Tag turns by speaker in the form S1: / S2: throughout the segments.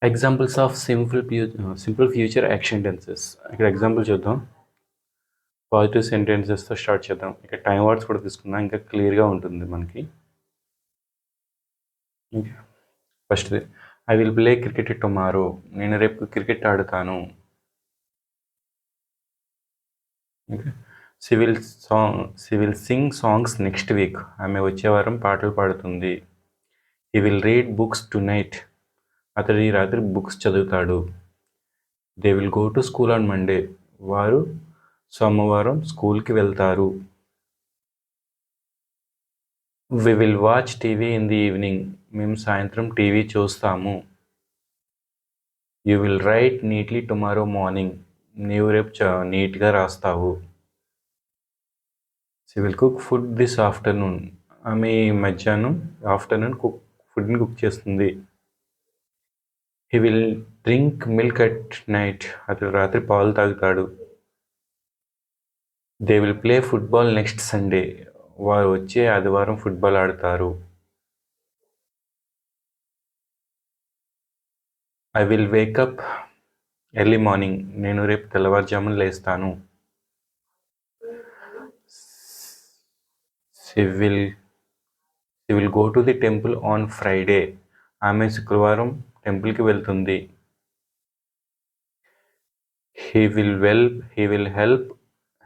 S1: Examples of simple future action tenses. ఇక్కడ example చూద్దాం. Positive సెంటెన్సెస్తో start చేద్దాం. ఇక్కడ టైం వర్డ్స్ కూడా తీసుకుందాం, ఇంకా క్లియర్గా ఉంటుంది మనకి. ఫస్ట్ది, I will play cricket tomorrow. నేను రేపు క్రికెట్ ఆడుతాను. She will sing songs next week. ఆమె వచ్చే వారం పాటలు పాడుతుంది. He will read books tonight. అతడు ఈ రాత్రి బుక్స్ చదువుతాడు. They will go to school on Monday. వారు సోమవారం స్కూల్కి వెళ్తారు. We will watch TV in the evening. మేము సాయంత్రం టీవీ చూస్తాము. You will write neatly tomorrow morning. నీవు రేపు నీట్గా రాస్తావు. She will cook food this afternoon. ఆమె మధ్యాహ్నం ఫుడ్ని కుక్ చేస్తుంది. He will drink milk at night. అతడు రాత్రి పాలు తాగుతాడు. They will play football next Sunday. వారు వచ్చే ఆదివారం ఫుట్బాల్ ఆడతారు. I will wake up early morning. నేను రేపు తెల్లవారుజామున లేస్తాను. She will go to the temple on Friday. ఆమె శుక్రవారం టెంపుల్కి వెళ్తుంది. He will help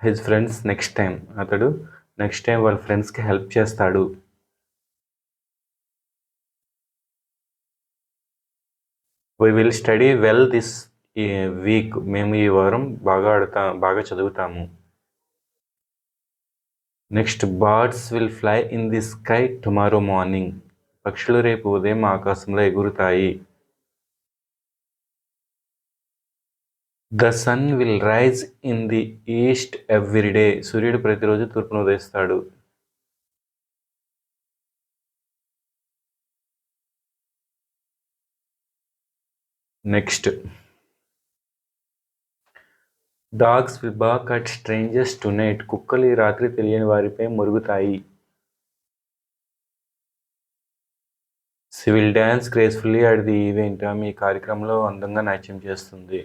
S1: his friends next time. అతడు నెక్స్ట్ టైం వాళ్ళ ఫ్రెండ్స్కి హెల్ప్ చేస్తాడు. We will study well this week. మేము ఈ వారం బాగా చదువుతాము. Next, birds will fly in the sky tomorrow morning. పక్షులు రేపు ఉదయం ఆకాశంలో ఎగురుతాయి. The sun will rise in the east every day. సూర్యుడు ప్రతిరోజు తూర్పును ఉదయిస్తాడు. Next, dogs will bark at strangers tonight. కుక్కలు ఈ రాత్రి తెలియని వారిపై మురుగుతాయి. She will dance gracefully at the event. ఆమె ఈ కార్యక్రమంలో అందంగా నాట్యం చేస్తుంది.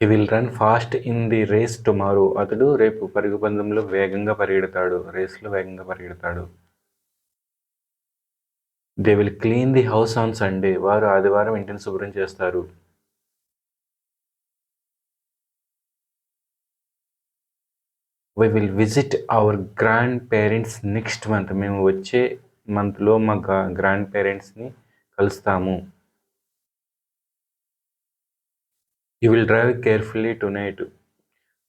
S1: He will run fast in the race tomorrow. అతడు రేపు పరుగు పందెంలో రేస్లో వేగంగా పరిగెడతాడు. They will clean the house on Sunday. వారు ఆదివారం ఇంటిని శుభ్రం చేస్తారు. We will visit our grandparents next month. మేము వచ్చే మంత్లో మా గ్రాండ్ పేరెంట్స్ని కలుస్తాము. You will drive carefully tonight.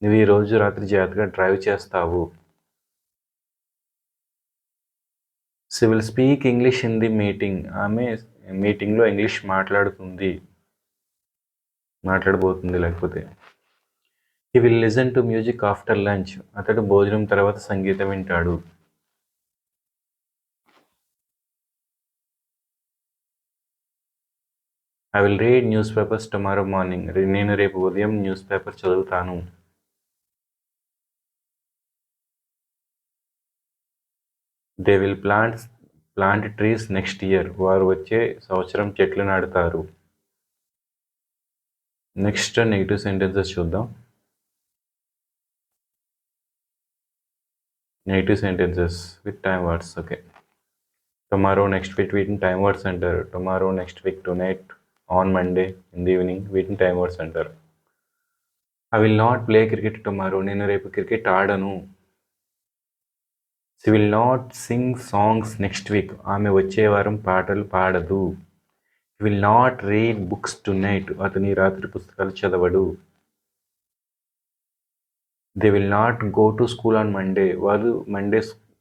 S1: నువ్వు ఈ రోజు రాత్రి జాగ్రత్తగా డ్రైవ్ చేస్తావు. She will speak English in the meeting. ఆమె మీటింగ్లో ఇంగ్లీష్ మాట్లాడబోతుంది లేకపోతే. He will listen to music after lunch. అతడు భోజనం తర్వాత సంగీతం వింటాడు. I will read newspapers tomorrow morning. నేను రేపు ఉదయం న్యూస్ పేపర్ చదువుతాను. They will plant trees next year. వారు వచ్చే సంవత్సరం చెట్లు నాటుతారు. నెక్స్ట్, నెగిటివ్ సెంటెన్సెస్ చూద్దాం. Negative sentences with time words. Okay, tomorrow next week వీటిని టైం వర్డ్స్ అంటారు. Tomorrow next week, tonight, on Monday, in the evening వీటిని టైం వర్డ్స్ అంటారు. I will not play cricket tomorrow. నేను రేపు cricket ఆడను. She will not sing songs next week. ఆమె వచ్చే వారం పాటలు పాడదు. He will not read books tonight. అతను ఈ రాత్రి పుస్తకాలు చదవడు. They will not go to school on Monday. వారు మండే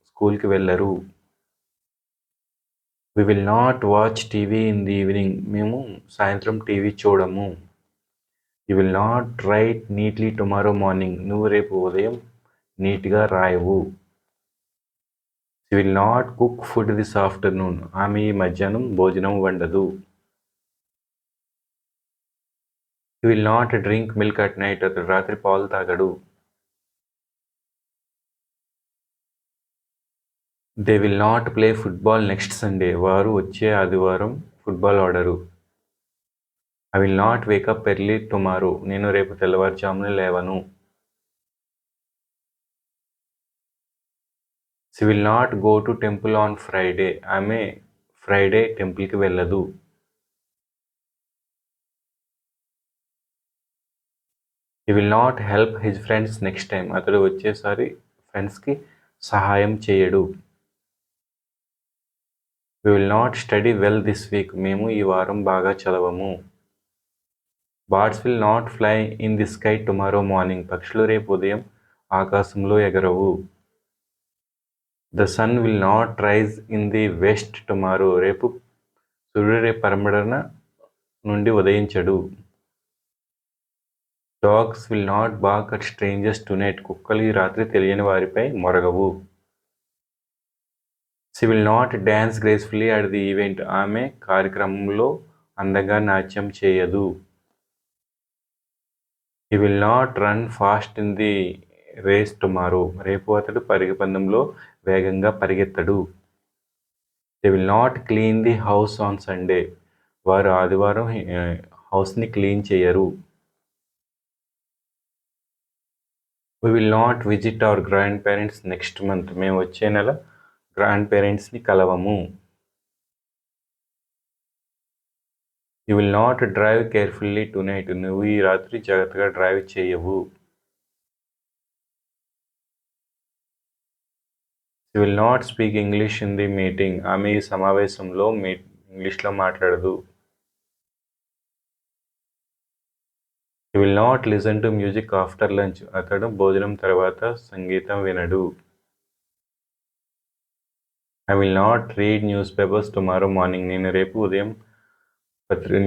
S1: స్కూల్కి వెళ్ళరు. We will not watch TV in the evening. మేము సాయంత్రం టీవీ చూడము. You will not write neatly tomorrow morning. నువ్వు రేపు ఉదయం నీట్గా రాయవు. She will not cook food this afternoon. ఆమె ఈ మధ్యాహ్నం భోజనం వండదు. He will not drink milk at night. అతడు రాత్రి పాలు తాగడు. They will not play football next Sunday. వారు వచ్చే ఆదివారం ఫుట్బాల్ ఆడరు. I will not wake up early tomorrow. నేను రేపు తెల్లవారుజామున లేవను. She will not go to temple on Friday. ఆమె ఫ్రైడే టెంపుల్కి వెళ్ళదు. He will not help his friends next time. అతడు వచ్చేసారి ఫ్రెండ్స్కి సహాయం చేయడు. We will not study well this week. మేము ఈ వారం బాగా చదవము. Birds will not fly in the sky tomorrow morning. పక్షులు రేపు ఉదయం ఆకాశంలో ఎగరవు. The sun will not rise in the west tomorrow. సూర్యుడు రేపు పరమడన నుండి ఉదయించడు. Dogs will not bark at strangers tonight. కుక్కలు ఈ రాత్రి తెలియని వారిపై మొరగవు. She will not dance gracefully at the event. ఆమె కార్యక్రమంలో అందంగా నాట్యం చేయదు. He will not run fast in the race tomorrow. రేపు అతడు పరుగు పందెంలో వేగంగా పరిగెత్తడు. They will not clean the house on Sunday. వారు ఆదివారం హౌస్ని క్లీన్ చేయరు. We will not visit our grandparents next month. మేము వచ్చే నెల గ్రాండ్ పేరెంట్స్ని కలవము. You will not drive carefully tonight. నువ్వు ఈ రాత్రి జాగ్రత్తగా డ్రైవ్ చేయవు. You will not speak English in the meeting. ఆమె ఈ సమావేశంలో ఇంగ్లీష్లో మాట్లాడదు. You will not listen to music after lunch. అతడు భోజనం తర్వాత సంగీతం వినడు. I will not read newspapers tomorrow morning. నేను రేపు ఉదయం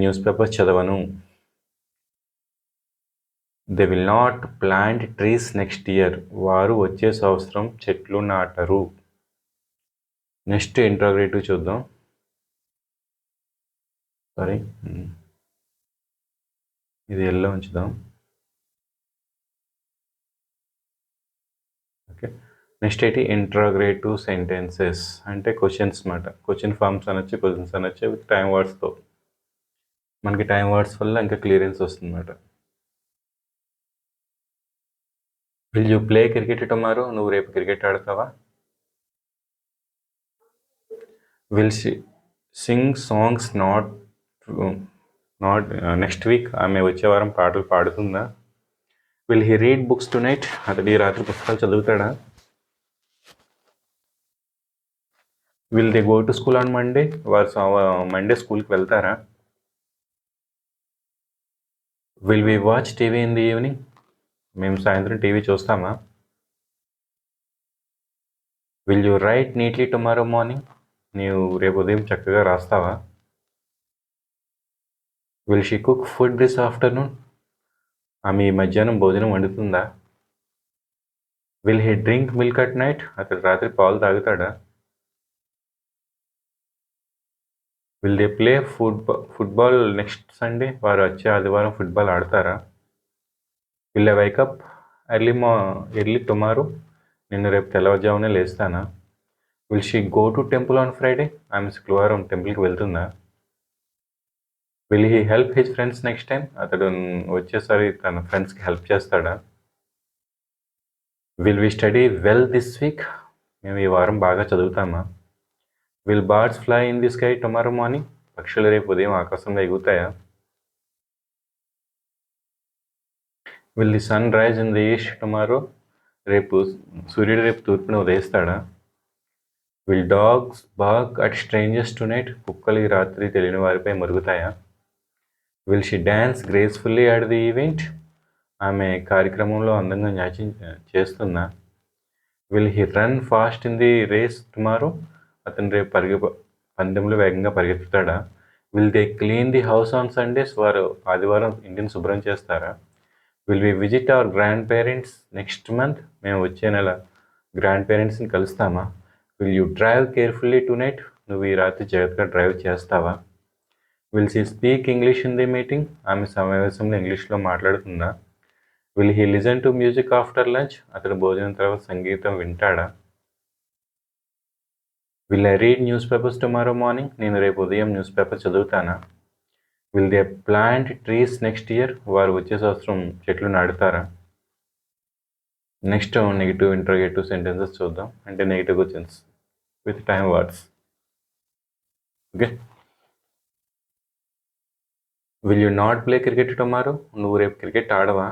S1: న్యూస్ పేపర్స్ చదవను. They will not plant trees next year. వారు వచ్చే సంవత్సరం చెట్లు నాటరు. నెక్స్ట్ ఇంట్రాగేటివ్ చూద్దాం. సారీ, ఇది ఎల్లో ఉంచుదాం. ఓకే, నెక్స్ట్ ఏంటి? ఇంట్రాగేటివ్ సెంటెన్సెస్ అంటే క్వశ్చన్స్ అన్నమాట. క్వశ్చన్ ఫార్మ్స్ అనొచ్చు, క్వశ్చన్స్ అనొచ్చు విత్ టైం వర్డ్స్తో. మనకి టైం వర్డ్స్ వల్ల ఇంకా క్లియరెన్స్ వస్తుంది అన్నమాట. Will you play cricket tomorrow? నువ్వు రేపు క్రికెట్ ఆడతావా? Will she sing songs not next week. ఆమె వచ్చే వారం పాటలు పాడుతుందా? Will he read books tonight? అతడు ఈ రాత్రి పుస్తకాలు చదువుతాడా? Will they go to school on Monday? వారు మండే స్కూల్కి వెళ్తారా? Will we watch TV in the evening? మేము సాయంత్రం టీవీ చూస్తామా? Will you write neatly tomorrow morning? నీవు రేపు ఉదయం చక్కగా రాస్తావా? Will she cook food this afternoon? ఆమె ఈ మధ్యాహ్నం భోజనం వండుతుందా? Will he drink milk at night? అతడు రాత్రి పాలు తాగుతాడా? Will they play football next Sunday? వారు వచ్చే ఆదివారం ఫుట్బాల్ ఆడతారా? Will I wake up early tomorrow? నేను రేపు తెల్లవారుజామునే లేస్తానా? Will she go to temple on Friday? ఆమె శుక్రవారం టెంపుల్కి వెళ్తుందా? Will he help his friends next time? అతడు వచ్చేసారి తన ఫ్రెండ్స్కి హెల్ప్ చేస్తాడా? Will we study well this week? మేము ఈ వారం బాగా చదువుతామా? Will birds fly in the sky tomorrow morning? పక్షులు రేపు ఉదయం ఆకాశంలో ఎగురుతాయా? Will the sun rise in the east tomorrow? సూర్యుడు రేపు తూర్పున ఉదయిస్తాడా? Will dogs BARC at strangers tonight? కుక్కలు ఈ రాత్రి తెలియని వారిపై మరుగుతాయా? Will she dance gracefully at the event? ఆమె కార్యక్రమంలో అందంగా నాట్యం చేస్తుందా? Will he run fast in the race tomorrow? అతను రేపు పందెంలో వేగంగా పరిగెత్తుతాడా? Will they clean the house on Sundays? వారు ఆదివారం ఇంటిని శుభ్రం చేస్తారా? Will we visit our grandparents next month? మేము వచ్చే నెల గ్రాండ్ పేరెంట్స్ని కలుస్తామా? Will you drive carefully tonight? నువ్వు ఈ రాత్రి జాగ్రత్తగా డ్రైవ్ చేస్తావా? Will she speak English in the meeting? ఆమె సమావేశంలో ఇంగ్లీష్లో మాట్లాడుతుందా? Will he listen to music after lunch? అతడు భోజనం తర్వాత సంగీతం వింటాడా? Will I read newspapers tomorrow morning? నేను రేపు ఉదయం న్యూస్ పేపర్ చదువుతానా? Will they plant trees next year? వారు వచ్చే సంవత్సరం చెట్లు నాటుతారా? నెక్స్ట్ నెగిటివ్ ఇంటర్గేటివ్ సెంటెన్సెస్ చూద్దాం, అంటే negative questions with time words. Okay. Will you not play cricket tomorrow? నువ్వు రేపు cricket ఆడవా?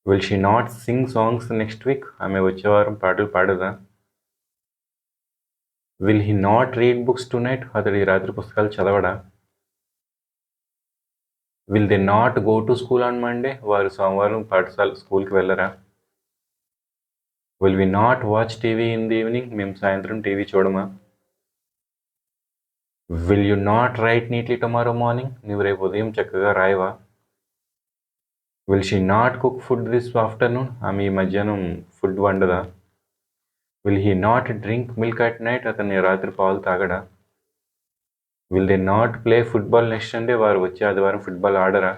S1: Will she not sing songs next week? ఆమె వచ్చే వారం పాటలు పాడదా? Will he not read books tonight? అతడు ఈ రాత్రి పుస్తకాలు చదవడా? Will they not go to school on Monday? వారు సోమవారం స్కూల్కి వెళ్ళరా? Will we not watch TV in the evening? మేము సాయంత్రం టీవీ చూడమా? Will you not write neatly tomorrow morning? నువ్వు రేపు ఉదయం చక్కగా రాయవా? Will she not cook food this afternoon? ఆమె ఈ మధ్యాహ్నం ఫుడ్ వండదా? Will he not drink milk at night? అతన్ని రాత్రి పాలు తాగడా? Will they not play football next Sunday? వారు వచ్చే ఆదివారం ఫుట్బాల్ ఆడరా?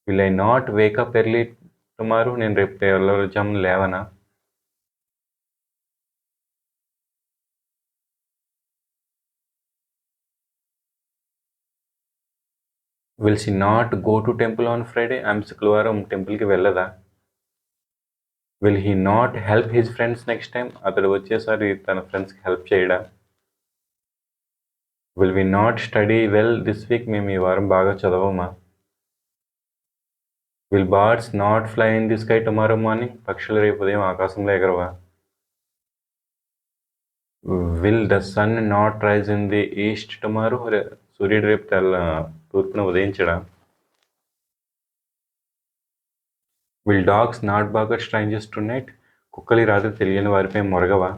S1: Will I not wake up early tomorrow? నేను రేపు తెల్లవారుజామున లేవనా? Will she not go to temple on Friday? ఆమె శుక్రవారం టెంపుల్కి వెళ్ళదా? Will he not help his friends next time? అతడు వచ్చేసారి తన ఫ్రెండ్స్కి హెల్ప్ చేయడా? Will we not study well this week? మేము ఈ వారం బాగా చదవమా? Will birds not fly in the sky tomorrow morning? పక్షులు రేపు ఉదయం ఆకాశంలో ఎగరవా? Will the sun not rise in the east tomorrow? సూర్యుడు రేపు తూర్పున ఉదయించడా? Will dogs not bark at strangers tonight? కుక్కలు ఈ రాత్రి తెలియని వారిపై మొరగవా?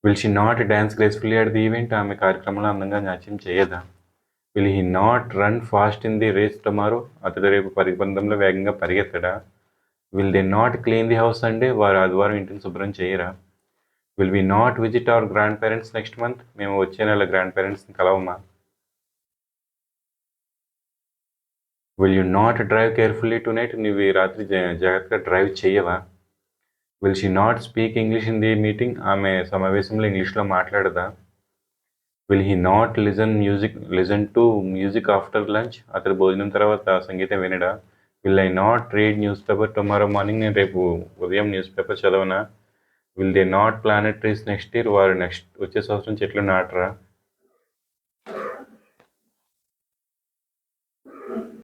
S1: Will she not dance gracefully at the event? ఆమె కార్యక్రమంలో అందంగా నాట్యం చేయదా? Will he not run fast in the race tomorrow? అతడు రేపు పరిబంధంలో వేగంగా పరిగెత్తడా? Will they not clean the house Sunday? వారు ఆదివారం ఇంటిని శుభ్రం చేయరా? Will we not visit our grandparents next month? మేము వచ్చే నెల గ్రాండ్ పేరెంట్స్ని కలవమా? Will you not drive carefully tonight? నువ్వు ఈ రాత్రి జాగ్రత్తగా డ్రైవ్ చేయవా? Will she not speak English in the meeting? ఆమె సమావేశంలో ఇంగ్లీష్లో మాట్లాడదా? Will he not listen to music after lunch? అతడు భోజనం తర్వాత సంగీతం వినడా? Will I not read news paper tomorrow morning? నేను రేపు ఉదయం న్యూస్ పేపర్ చదవనా? Will they not planet trees next year? వారు వచ్చే సంవత్సరం చెట్లు నాటరా?